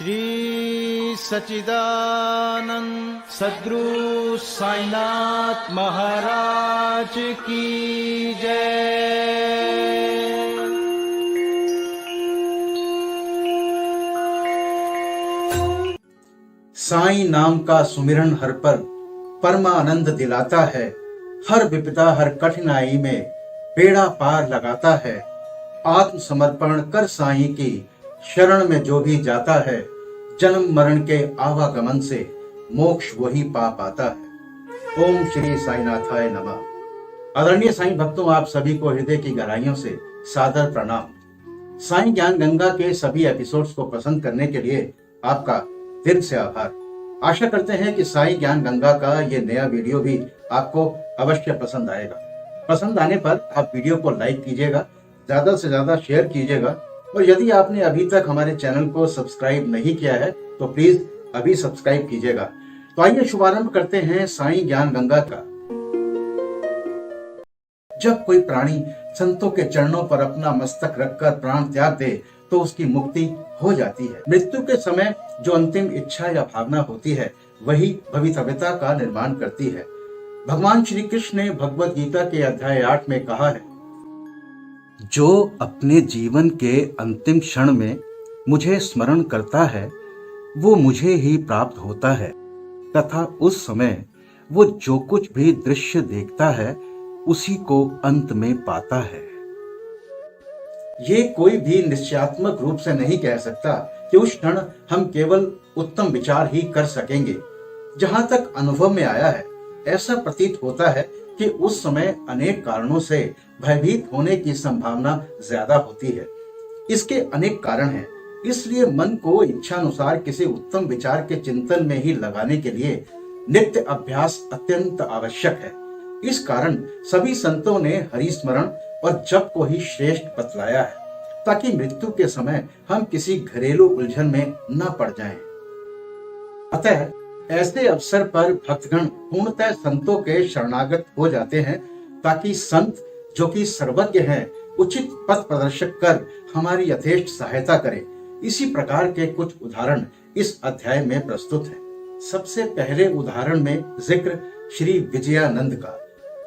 श्री सच्चिदानंद सद्गुरु साईनाथ महाराज की जय। साईं नाम का सुमिरन हर पर परमानंद दिलाता है। हर विपदा हर कठिनाई में बेड़ा पार लगाता है। आत्मसमर्पण कर साईं की शरण में जो भी जाता है, जन्म मरण के आवागमन से मोक्ष वही पा पाता है। ओम श्री साईनाथाय नमः। आदरणीय साईं भक्तों, आप सभी को हृदय की गहराइयों से सादर प्रणाम। साईं ज्ञान गंगा के सभी एपिसोड्स को पसंद करने के लिए आपका दिल से आभार। आशा करते हैं कि साईं ज्ञान गंगा का ये नया वीडियो भी आपको अवश्य पसंद आएगा। पसंद आने पर आप वीडियो को लाइक कीजिएगा, ज्यादा से ज्यादा शेयर कीजिएगा, और यदि आपने अभी तक हमारे चैनल को सब्सक्राइब नहीं किया है तो प्लीज अभी सब्सक्राइब कीजिएगा। तो आइए शुभारंभ करते हैं साईं ज्ञान गंगा का। जब कोई प्राणी संतों के चरणों पर अपना मस्तक रखकर प्राण त्याग दे तो उसकी मुक्ति हो जाती है। मृत्यु के समय जो अंतिम इच्छा या भावना होती है वही भवितव्यता का निर्माण करती है। भगवान श्री कृष्ण ने भगवद गीता के अध्याय 8 में कहा है, जो अपने जीवन के अंतिम क्षण में मुझे स्मरण करता है वो मुझे ही प्राप्त होता है, तथा उस समय वो जो कुछ भी दृश्य देखता है उसी को अंत में पाता है। ये कोई भी निश्चयात्मक रूप से नहीं कह सकता कि उस क्षण हम केवल उत्तम विचार ही कर सकेंगे। जहां तक अनुभव में आया है, ऐसा प्रतीत होता है कि उस समय अनेक कारणों से भयभीत होने की संभावना ज्यादा होती है। इसके अनेक कारण हैं, इसलिए मन को इच्छानुसार किसी उत्तम विचार के चिंतन में ही लगाने के लिए नित्य अभ्यास अत्यंत आवश्यक है। इस कारण सभी संतों ने हरिस्मरण और जप को ही श्रेष्ठ बतलाया है, ताकि मृत्यु के समय हम किसी घरेलू उलझन में न पड़ जाएं। अतः ऐसे अवसर पर भक्तगण पूर्णतः संतों के शरणागत हो जाते हैं, ताकि संत जो कि सर्वज्ञ हैं उचित पथ प्रदर्शक कर हमारी यथेष्ट सहायता करें। इसी प्रकार के कुछ उदाहरण इस अध्याय में प्रस्तुत हैं। सबसे पहले उदाहरण में जिक्र श्री विजयानंद का।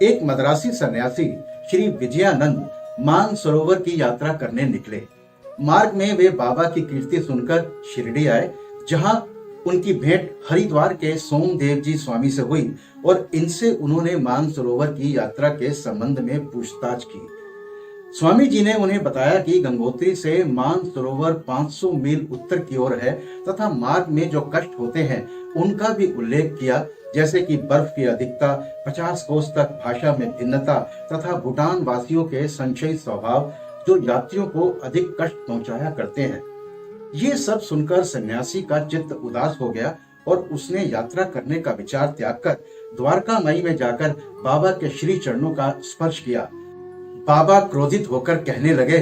एक मद्रासी सन्यासी श्री विजयानंद मानसरोवर की यात्रा करने निकले। मार्ग में वे बाबा की कीर्ति सुनकर शिरडी आए, जहां उनकी भेंट हरिद्वार के सोमदेव जी स्वामी से हुई और इनसे उन्होंने मानसरोवर की यात्रा के संबंध में पूछताछ की। स्वामी जी ने उन्हें बताया कि गंगोत्री से मानसरोवर 500 मील उत्तर की ओर है, तथा मार्ग में जो कष्ट होते हैं उनका भी उल्लेख किया, जैसे कि बर्फ की अधिकता, 50 कोस तक भाषा में भिन्नता तथा भूटान वासियों के संशयी स्वभाव जो यात्रियों को अधिक कष्ट पहुंचाया करते हैं। ये सब सुनकर सन्यासी का चित्त उदास हो गया और उसने यात्रा करने का विचार त्याग कर द्वारका माई में जाकर बाबा के श्री चरणों का स्पर्श किया। बाबा क्रोधित होकर कहने लगे,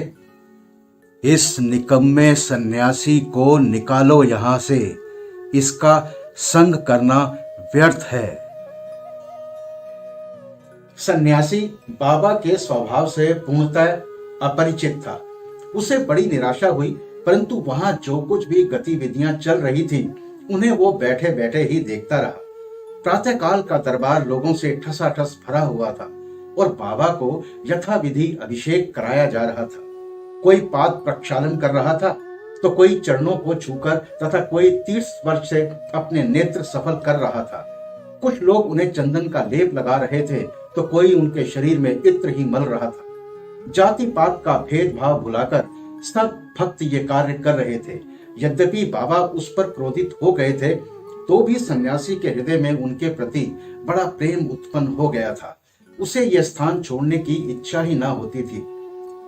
इस निकम्मे सन्यासी को निकालो यहाँ से, इसका संग करना व्यर्थ है। सन्यासी बाबा के स्वभाव से पूर्णतः अपरिचित था। उसे बड़ी निराशा हुई, परंतु वहां जो कुछ भी गतिविधियां चल रही थी उन्हें वो बैठे बैठे ही देखता रहा। प्रातःकाल का दरबार लोगों से ठसाठस भरा हुआ था और बाबा को यथाविधि अभिषेक कराया जा रहा था। कोई पाद प्रक्षालन कर रहा था तो कोई चरणों को छूकर तथा कोई तीर्थ स्पर्श से अपने नेत्र सफल कर रहा था। कुछ लोग उन्हें चंदन का लेप लगा रहे थे तो कोई उनके शरीर में इत्र ही मल रहा था। जाति पात का भेदभाव भुलाकर सब भक्त ये कार्य कर रहे थे। यद्यपि बाबा उस पर क्रोधित हो गए थे तो भी सन्यासी के हृदय में उनके प्रति बड़ा प्रेम उत्पन्न हो गया था। उसे यह स्थान छोड़ने की इच्छा ही ना होती थी।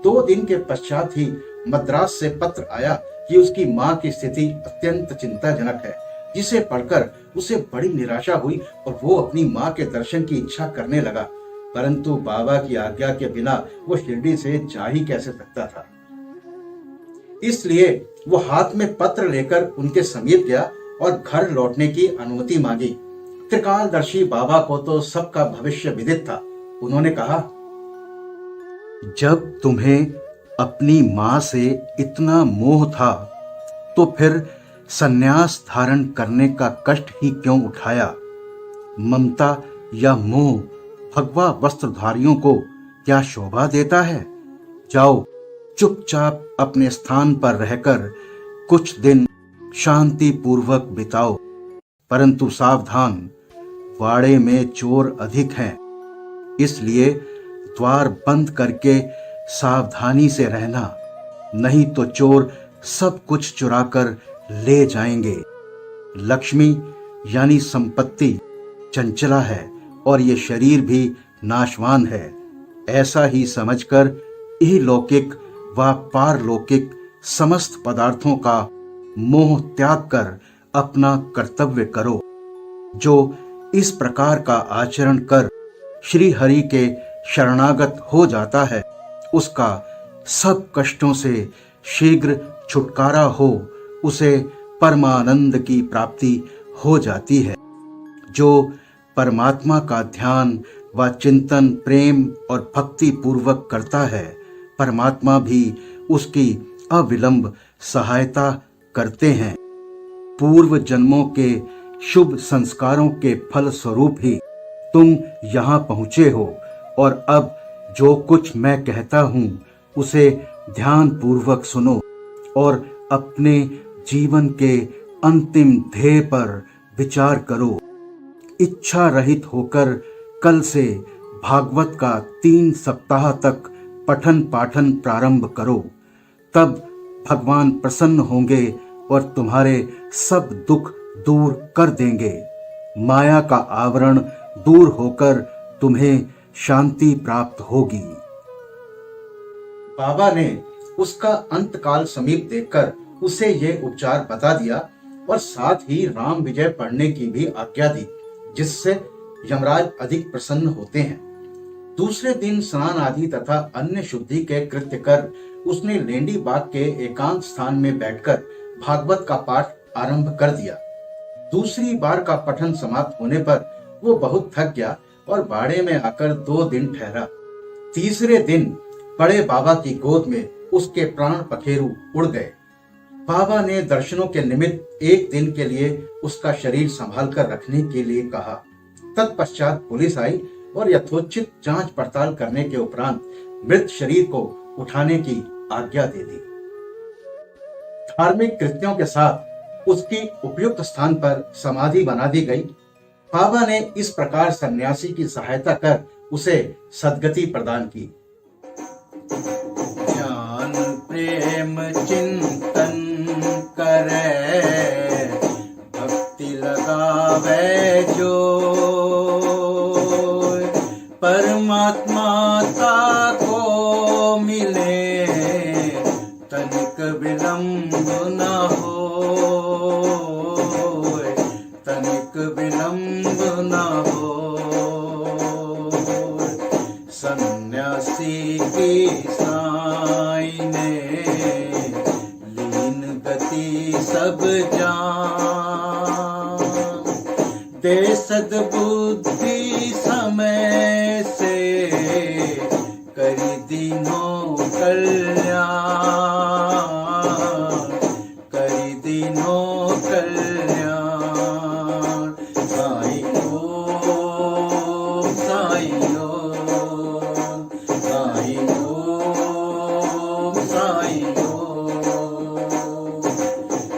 2 दिन के पश्चात ही मद्रास से पत्र आया कि उसकी माँ की स्थिति अत्यंत चिंताजनक है, जिसे पढ़कर उसे बड़ी निराशा हुई और वो अपनी माँ के दर्शन की इच्छा करने लगा। परंतु बाबा की आज्ञा के बिना वो शिरडी से जा ही कैसे सकता था। इसलिए वो हाथ में पत्र लेकर उनके समीप गया और घर लौटने की अनुमति मांगी। त्रिकालदर्शी बाबा को तो सबका भविष्य विदित था। उन्होंने कहा, जब तुम्हें अपनी माँ से इतना मोह था तो फिर सन्यास धारण करने का कष्ट ही क्यों उठाया? ममता या मोह भगवा वस्त्रधारियों को क्या शोभा देता है? जाओ, चुपचाप अपने स्थान पर रहकर कुछ दिन शांति पूर्वक बिताओ, परंतु सावधान, वाड़े में चोर अधिक हैं, इसलिए द्वार बंद करके सावधानी से रहना, नहीं तो चोर सब कुछ चुराकर ले जाएंगे। लक्ष्मी यानी संपत्ति चंचला है और ये शरीर भी नाशवान है। ऐसा ही समझकर इहलौकिक व पारलौकिक समस्त पदार्थों का मोह त्याग कर अपना कर्तव्य करो। जो इस प्रकार का आचरण कर श्री हरि के शरणागत हो जाता है, उसका सब कष्टों से शीघ्र छुटकारा हो, उसे परमानंद की प्राप्ति हो जाती है। जो परमात्मा का ध्यान व चिंतन प्रेम और भक्ति पूर्वक करता है, परमात्मा भी उसकी अविलंब सहायता करते हैं। पूर्व जन्मों के शुभ संस्कारों के फल स्वरूप ही तुम यहाँ पहुँचे हो और अब जो कुछ मैं कहता हूँ उसे ध्यान पूर्वक सुनो और अपने जीवन के अंतिम ध्येय पर विचार करो। इच्छा रहित होकर कल से भागवत का 3 सप्ताह तक पठन पाठन प्रारंभ करो। तब भगवान प्रसन्न होंगे और तुम्हारे सब दुख दूर कर देंगे। माया का आवरण दूर होकर तुम्हें शांति प्राप्त होगी। बाबा ने उसका अंतकाल समीप देखकर उसे ये उपचार बता दिया और साथ ही राम विजय पढ़ने की भी आज्ञा दी, जिससे यमराज अधिक प्रसन्न होते हैं। दूसरे दिन स्नान आदि तथा अन्य शुद्धि के कृत्य कर उसने लेंडी बाग के एकांत स्थान में बैठकर भागवत का पाठ आरंभ कर दिया। दूसरी बार का पठन समाप्त होने पर वो बहुत थक गया और बाड़े में आकर 2 दिन ठहरा। तीसरे दिन बड़े बाबा की गोद में उसके प्राण पखेरु उड़ गए। बाबा ने दर्शनों के निमित्त 1 दिन के लिए उसका शरीर संभाल कर रखने के लिए कहा। तत्पश्चात पुलिस आई और यथोचित जांच पड़ताल करने के उपरांत मृत शरीर को उठाने की आज्ञा दे दी। धार्मिक कृत्यों के साथ उसकी उपयुक्त स्थान पर समाधि बना दी गई। बाबा ने इस प्रकार सन्यासी की सहायता कर उसे सद्गति प्रदान की। ज्ञान प्रेम चिंतन करे, भक्ति लगावे जो, परमात्मा को मिले, तनिक विलंब न हो, तनिक विलंब न हो। सन्यासी की साई ने लीन गति सब जान, दे सद्बुद्धि समय से, करी दीनों कल्याण, करी दीनों कल्याण। साई ओम, साई ओम, साई ओम, साई ओम।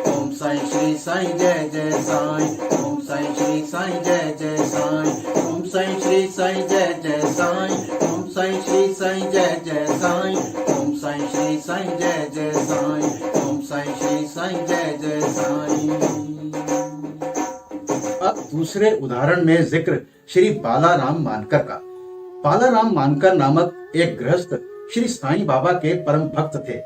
ओम साई श्री साई जय जय साई, ओम साई श्री साई जय जय साई, ओम साई श्री साई जय जय साई, ओम साई श्री साई जय जय साई, ओम साई श्री साई जय जय साई, ओम साई श्री साई जय जय साई। अब दूसरे उदाहरण में जिक्र श्री बालाराम मानकर का। बालाराम मानकर नामक एक गृहस्थ श्री साईं बाबा के परम भक्त थे।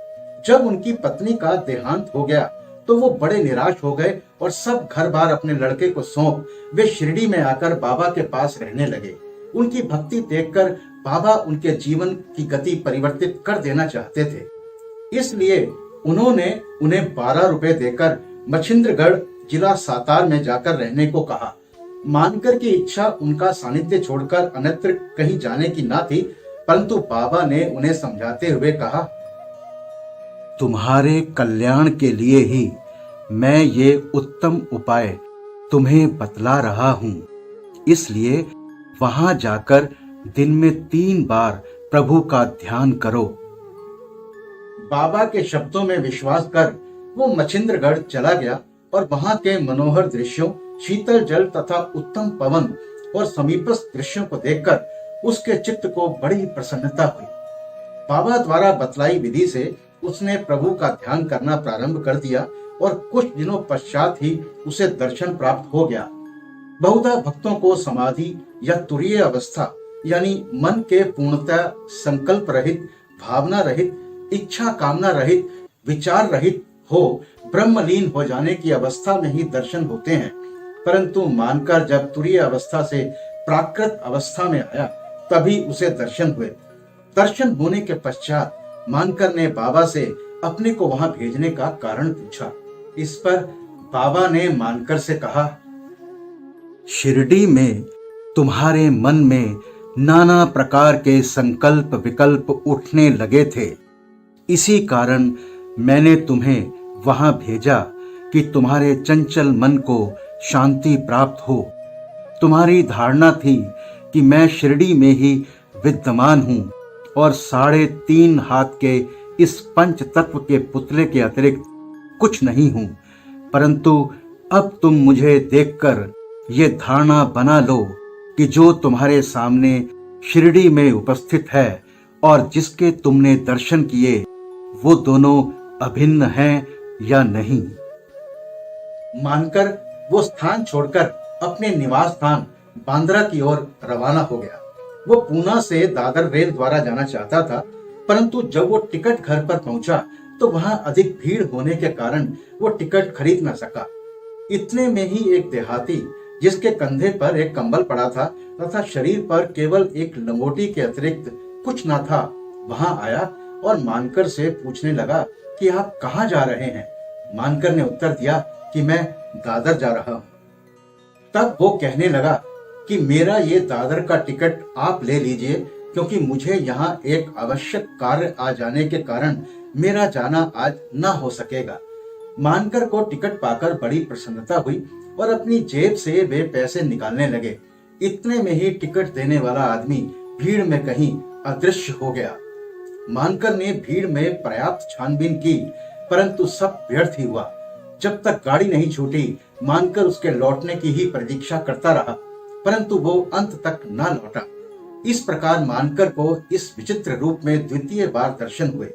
जब उनकी पत्नी का देहांत हो गया तो वो बड़े निराश हो गए और सब घर बार अपने लड़के को सौंप वे शिरडी में आकर बाबा के पास रहने लगे। उनकी भक्ति देखकर बाबा उनके जीवन की गति परिवर्तित कर देना चाहते थे, इसलिए उन्होंने उन्हें 12 रुपए देकर मछिंद्रगढ़ जिला सातार में जाकर रहने को कहा। मानकर की इच्छा उनका सानिध्य छोड़कर अन्यत्र कहीं जाने की ना थी, परंतु बाबा ने उन्हें समझाते हुए कहा, तुम्हारे कल्याण के लिए ही मैं ये उत्तम उपाय तुम्हें बतला रहा हूं, इसलिए वहां जाकर दिन में 3 बार प्रभु का ध्यान करो। बाबा के शब्दों में विश्वास कर वो मछिंद्रगढ़ चला गया और वहां के मनोहर दृश्यों, शीतल जल तथा उत्तम पवन और समीपस्थ दृश्यों को देखकर उसके चित्त को बड़ी प्रसन्नता हुई। बाबा द्वारा बतलाई विधि से उसने प्रभु का ध्यान करना प्रारंभ कर दिया और कुछ दिनों पश्चात ही उसे दर्शन प्राप्त हो गया। बहुधा भक्तों को समाधि या तुरीय अवस्था यानी मन के पूर्णतः संकल्प रहित, भावना रहित, इच्छा कामना रहित, विचार रहित हो ब्रह्मलीन हो जाने की अवस्था में ही दर्शन होते हैं। परंतु मानकर जब तुरीय अवस्था से प्राकृत अवस्था में आया तभी उसे दर्शन हुए। दर्शन होने के पश्चात मानकर ने बाबा से अपने को वहां भेजने का कारण पूछा। इस पर बाबा ने मानकर से कहा, शिरडी में तुम्हारे मन में नाना प्रकार के संकल्प विकल्प उठने लगे थे। इसी कारण मैंने तुम्हें वहां भेजा कि तुम्हारे चंचल मन को शांति प्राप्त हो। तुम्हारी धारणा थी कि मैं शिरडी में ही विद्यमान हूं और 3.5 हाथ के इस पंच तत्व के पुतले के अतिरिक्त कुछ नहीं हूं, परंतु अब तुम मुझे देखकर ये धारणा बना लो कि जो तुम्हारे सामने शिरडी में उपस्थित है और जिसके तुमने दर्शन किए वो दोनों अभिन्न हैं या नहीं। मानकर वो स्थान छोड़कर अपने निवास स्थान बांद्रा की ओर रवाना हो गया। वो पूना से दादर रेल द्वारा जाना चाहता था, परंतु जब वो टिकट घर पर पहुंचा तो वहां अधिक भीड़ होने के कारण वो टिकट खरीद न सका। इतने में ही एक देहाती जिसके कंधे पर एक कंबल पड़ा था तथा शरीर पर केवल एक लंगोटी के अतिरिक्त कुछ न था, वहां आया और मानकर से पूछने लगा कि आप कहाँ जा रहे हैं। मानकर ने उत्तर दिया कि मैं दादर जा रहा हूं। तब वो कहने लगा कि मेरा ये दादर का टिकट आप ले लीजिए, क्योंकि मुझे यहाँ एक आवश्यक कार्य आ जाने के कारण मेरा जाना आज न हो सकेगा। मानकर को टिकट पाकर बड़ी प्रसन्नता हुई और अपनी जेब से वे पैसे निकालने लगे। इतने में ही टिकट देने वाला आदमी भीड़ में कहीं अदृश्य हो गया। मानकर ने भीड़ में पर्याप्त छानबीन की, परंतु सब व्यर्थ ही हुआ। जब तक गाड़ी नहीं छूटी मानकर उसके लौटने की ही प्रतीक्षा करता रहा, परंतु वो अंत तक न लौटा। इस प्रकार मानकर को इस विचित्र रूप में द्वितीय बार दर्शन हुए।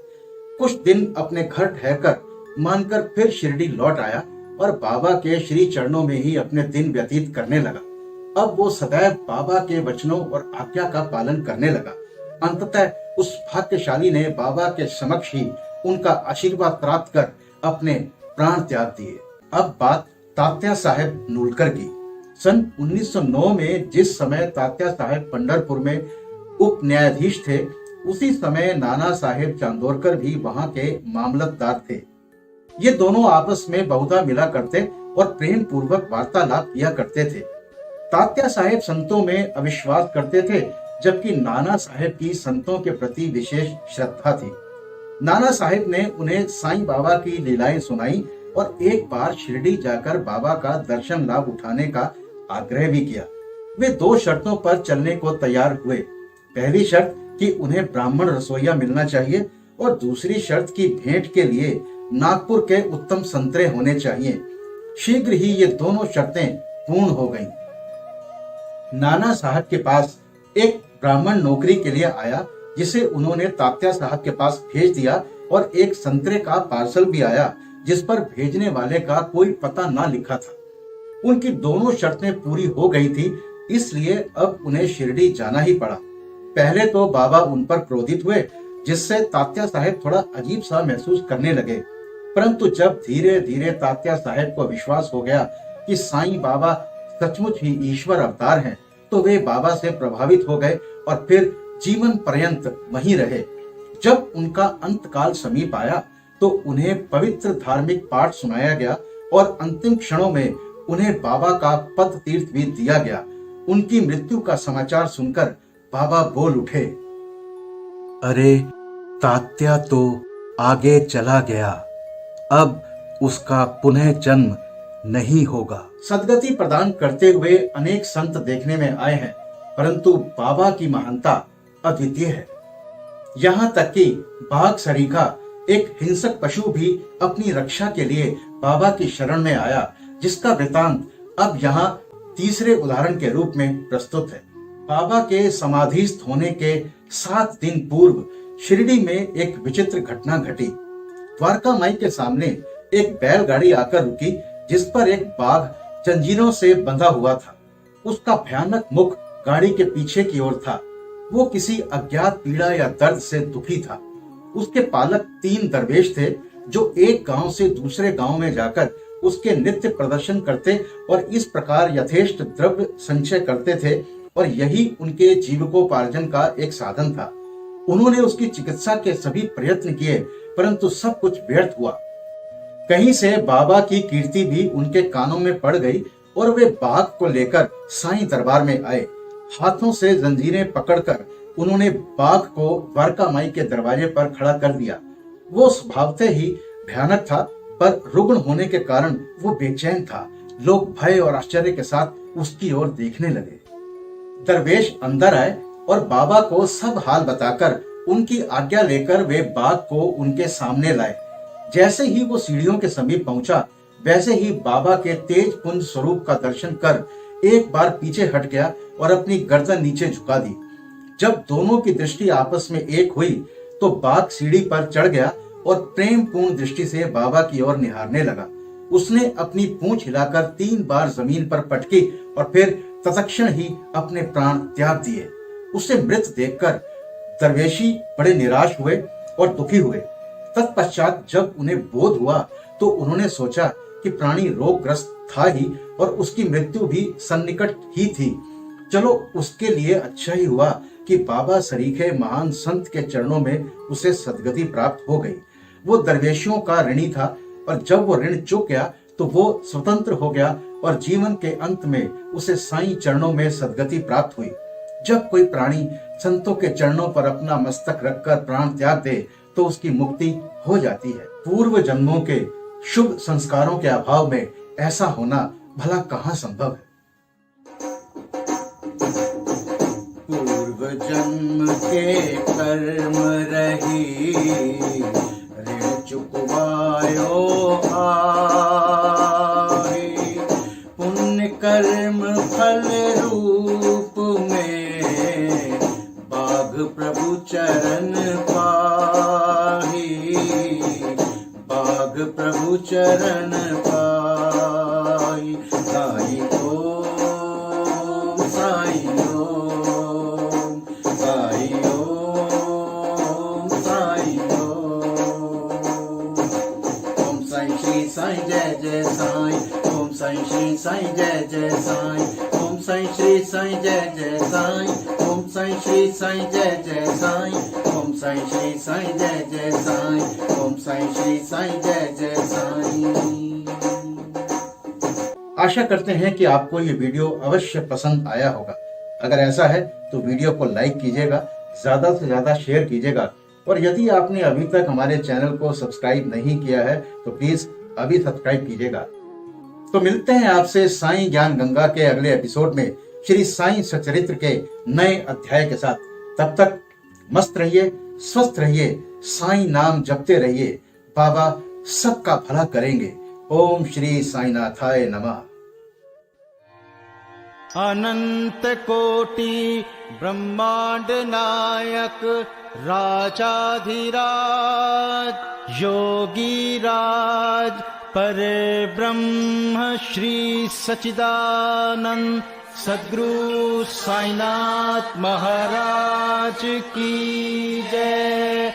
कुछ दिन अपने घर ठहरकर मानकर फिर शिरडी लौट आया और बाबा के श्री चरणों में ही अपने दिन व्यतीत करने लगा। अब वो सदैव बाबा के वचनों और आज्ञा का पालन करने लगा। अंततः उस भाग्यशाली ने बाबा के समक्ष ही उनका आशीर्वाद प्राप्त कर अपने प्राण त्याग दिए। अब बात तात्या साहेब नूलकर की। सन 1909 में जिस समय तात्या साहेब पंढरपुर में उप न्यायाधीश थे, उसी समय नाना साहेब चांदोरकर भी वहां के मामलतदार थे। ये दोनों आपस में बहुधा मिला करते और प्रेम पूर्वक वार्तालाप किया करते थे। तात्या साहेब संतों में अविश्वास करते थे, जबकि नाना साहेब की संतों के प्रति विशेष श्रद्धा थी। नाना साहेब ने उन्हें साईं बाबा की लीलाएं सुनाई और एक बार शिरडी जाकर बाबा का दर्शन लाभ उठाने का आग्रह भी किया। वे 2 शर्तों पर चलने को तैयार हुए। पहली शर्त कि उन्हें ब्राह्मण रसोइया मिलना चाहिए और दूसरी शर्त की भेंट के लिए नागपुर के उत्तम संतरे होने चाहिए। शीघ्र ही ये दोनों शर्तें पूर्ण हो गईं। नाना साहब के पास एक ब्राह्मण नौकरी के लिए आया, जिसे उन्होंने तात्या साहब के पास भेज दिया और एक संतरे का पार्सल भी आया, जिस पर भेजने वाले का कोई पता ना लिखा था। उनकी दोनों शर्तें पूरी हो गई थी, इसलिए अब उन्हें शिरडी जाना ही पड़ा। पहले तो बाबा उन पर क्रोधित हुए, जिससे तात्या साहेब थोड़ा अजीब सा महसूस करने लगे, परंतु जब धीरे धीरे तात्या साहेब को विश्वास हो गया कि साईं बाबा सचमुच ही ईश्वर अवतार हैं, तो वे बाबा से प्रभावित हो गए और फिर जीवन पर्यंत वहीं रहे। जब उनका अंतकाल समीप आया तो उन्हें पवित्र धार्मिक पाठ सुनाया गया और अंतिम क्षणों में उन्हें बाबा का पद तीर्थ भी दिया गया। उनकी मृत्यु का समाचार सुनकर बाबा बोल उठे, अरे तात्या तो आगे चला गया, अब उसका पुनः जन्म नहीं होगा। सदगति प्रदान करते हुए अनेक संत देखने में आए हैं, परंतु बाबा की महानता अद्वितीय है। यहाँ तक कि बाघ सरीखा, एक हिंसक पशु भी अपनी रक्षा के लिए बाबा की शरण में आया, जिसका वृतांत अब यहाँ तीसरे उदाहरण के रूप में प्रस्तुत है। बाबा के समाधिस्थ होने के 7 दिन पूर्व शिरडी में एक विचित्र घटना घटी। द्वारका माई के सामने एक बैलगाड़ी आकर रुकी, जिस पर एक बाघ जंजीरों से बंधा हुआ था। उसका भयानक मुख गाड़ी के पीछे की ओर था। वो किसी अज्ञात पीड़ा या दर्द से दुखी था। उसके पालक 3 दरवेश थे, जो एक गांव से दूसरे गांव में जाकर उसके नित्य प्रदर्शन करते और इस प्रकार यथेष्ट द्रव्य संचय करते थे, और यही उनके जीविकोपार्जन का एक साधन था। उन्होंने उसकी चिकित्सा के सभी प्रयत्न किए, परंतु सब कुछ व्यर्थ हुआ। कहीं से बाबा की कीर्ति भी उनके कानों में पड़ गई और वे बाघ को लेकर साईं दरबार में आए। हाथों से जंजीरें पकड़कर उन्होंने बाघ को द्वारका माई के दरवाजे पर खड़ा कर दिया। वो स्वभावतः ही भयानक था, पर रुग्ण होने के कारण वो बेचैन था। लोग भय और आश्चर्य के साथ उसकी ओर देखने लगे। दरवेश अंदर आए और बाबा को सब हाल बताकर उनकी आज्ञा लेकर वे बाघ को उनके सामने लाए। जैसे ही वो सीढ़ियों के समीप पहुंचा, वैसे ही बाबा के तेज पुंज स्वरूप का दर्शन कर एक बार पीछे हट गया और अपनी गर्दन नीचे झुका दी। जब दोनों की दृष्टि आपस में एक हुई, तो बाघ सीढ़ी पर चढ़ गया और प्रेम पूर्ण दृष्टि से बाबा की ओर निहारने लगा। उसने अपनी पूंछ हिलाकर 3 बार जमीन पर पटकी और फिर तत्क्षण ही अपने प्राण त्याग दिए। उसे मृत देखकर दरवेशी बड़े निराश हुए और दुखी हुए। तत्पश्चात जब उन्हें बोध हुआ, तो उन्होंने सोचा कि प्राणी रोगग्रस्त था ही और उसकी मृत्यु भी सन्निकट ही थी। चलो, उसके लिए अच्छा ही हुआ कि बाबा सरीखे महान संत के चरणों में उसे सद्गति प्राप्त हो गई। वो दरवेशियों का ऋणी था, और जब वो ऋण चुक गया तो वो स्वतंत्र हो गया और जीवन के अंत में उसे साईं चरणों में सद्गति प्राप्त हुई। जब कोई प्राणी संतों के चरणों पर अपना मस्तक रखकर प्राण त्याग दे, तो उसकी मुक्ति हो जाती है। पूर्व जन्मों के शुभ संस्कारों के अभाव में ऐसा होना भला कहाँ संभव है। पूर्व जन्म के कर्म रही, ऋण चुकवायो आए। पुण्य कर्म फल रूप में बाघ प्रभु चरण पाही। बाघ प्रभु चरण पाई। साई ओम, साई ओम, साई ओम, साई ओम। ओम साई श्री साई जय जय साई। ओम साई श्री साई जय जय साई। ओम साई श्री साई जय जय साई। ओम साई श्री साई जय जय साई। ओम साई श्री साई जय जय साई। ओम साई श्री साई जय जय साई। आशा करते हैं कि आपको ये वीडियो अवश्य पसंद आया होगा। अगर ऐसा है तो वीडियो को लाइक कीजिएगा, ज्यादा से ज्यादा शेयर कीजिएगा, और यदि आपने अभी तक हमारे चैनल को सब्सक्राइब नहीं किया है तो प्लीज अभी सब्सक्राइब कीजिएगा। तो मिलते हैं आपसे साईं ज्ञान गंगा के अगले एपिसोड में श्री साईं सच्चरित्र के नए अध्याय के साथ। तब तक मस्त रहिए, स्वस्थ रहिए, साईं नाम जपते रहिए। बाबा सबका भला करेंगे। ओम श्री साईनाथाय नमः। अनंत कोटि ब्रह्मांड नायक राजाधिराज योगी राज पर ब्रह्म श्री सच्चिदानंद सद्गुरु साईनाथ महाराज की जय।